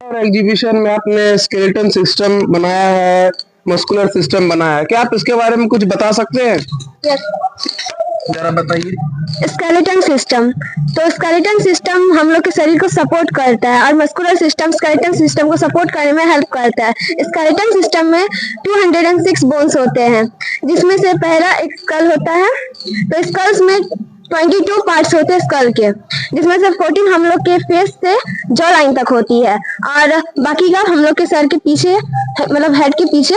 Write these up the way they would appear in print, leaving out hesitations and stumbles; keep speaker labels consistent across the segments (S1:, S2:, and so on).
S1: और एग्जीबिशन में आपने स्केलेटन सिस्टम बनाया है, मस्कुलर सिस्टम बनाया है, क्या आप इसके बारे में कुछ बता सकते हैं?
S2: यस।
S1: जरा बताइए।
S2: स्केलेटन सिस्टम, तो स्केलेटन सिस्टम हम लोग के शरीर को सपोर्ट करता है और मस्कुलर सिस्टम स्केलेटन सिस्टम को सपोर्ट करने में हेल्प करता है। स्केलेटन सिस्टम में 206 बोन्स होते हैं, जिसमें से पहला एक स्कल होता है। तो स्कल्स में 22 पार्ट्स होते हैं स्कल के, जिसमें से 14 हम लोग के फेस से जॉ लाइन तक होती है और बाकी का हम लोग के सर के पीछे, मतलब हेड के पीछे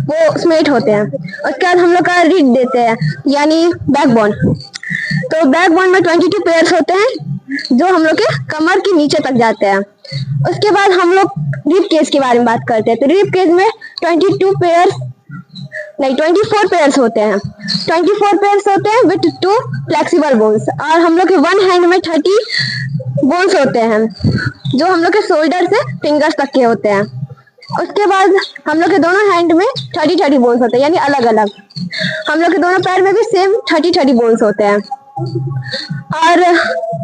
S2: वो स्मेट होते हैं। उसके बाद हम लोग का रिड देते हैं, यानी बैकबोन। तो बैकबोन में 22 पेयर्स होते हैं जो हम लोग के कमर के नीचे तक जाते हैं। उसके बाद हम लोग रिब केज के बारे में बात करते हैं। तो रिब केज में 22 पेयर्स नहीं 24 पेयर्स होते हैं। 24 पेयर्स होते हैं विथ 2 फ्लेक्सिबल बोन्स, और हम लोग के वन हैंड में 30 बोन्स होते हैं जो हम लोग के शोल्डर से फिंगर्स तक के होते हैं। उसके बाद हम लोग के दोनों हैंड में 30 बोन्स होते हैं, यानी अलग अलग। हम लोग के दोनों पैर में भी सेम 30 बोन्स होते हैं। और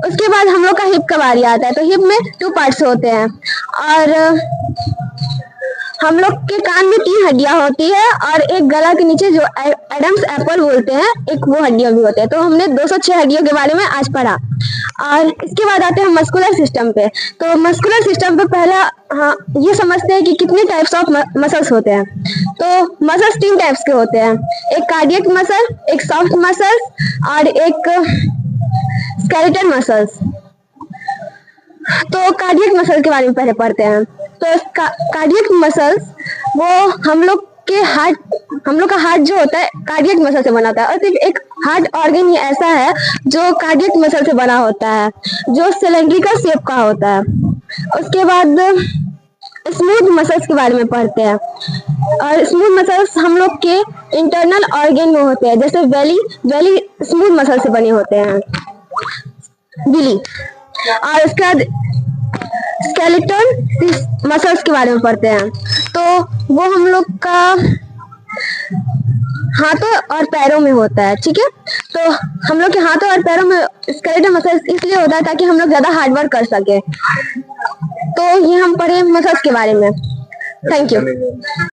S2: उसके बाद हम लोग का हिप का बारी आता है। तो हिप में 2 पार्ट्स होते हैं और हम लोग के कान में 3 हड्डियां होती है और एक गला के नीचे जो एडम्स एप्पल बोलते हैं, एक वो हड्डियां भी होते हैं। तो हमने 206 हड्डियों के बारे में आज पढ़ा। और इसके बाद आते हैं मस्कुलर सिस्टम पे। तो मस्कुलर सिस्टम पे पहला ये समझते हैं कि कितने टाइप्स ऑफ मसल्स होते हैं। तो मसल्स 3 टाइप्स के होते हैं, एक कार्डियक मसल, एक सॉफ्ट मसल्स और एक स्केलेटल मसल्स। तो कार्डियक मसल के बारे में पहले पढ़ते हैं। तो कार्डियक मसल्स वो हम लोग का हार्ट जो होता है कार्डियक मसल से बना होता है, और सिर्फ एक हार्ट ऑर्गन ही ऐसा है जो कार्डियक मसल से बना होता है, जो सिलेंड्रिकल शेप का होता है। उसके बाद स्मूथ मसल्स के बारे में पढ़ते हैं। और स्मूथ मसल्स हम लोग के इंटरनल ऑर्गन में होते हैं, जैसे वेली स्मूथ मसल से बने होते हैं, बिली। और उसके बाद स्केलेटन मसल्स के बारे में पढ़ते हैं। तो वो हम लोग का हाथों और पैरों में होता है, ठीक है। तो हम लोग के हाथों और पैरों में स्केलेटन मसल्स इसलिए होता है ताकि हम लोग ज्यादा हार्ड वर्क कर सके। तो ये हम पढ़े मसल्स के बारे में। Thank you.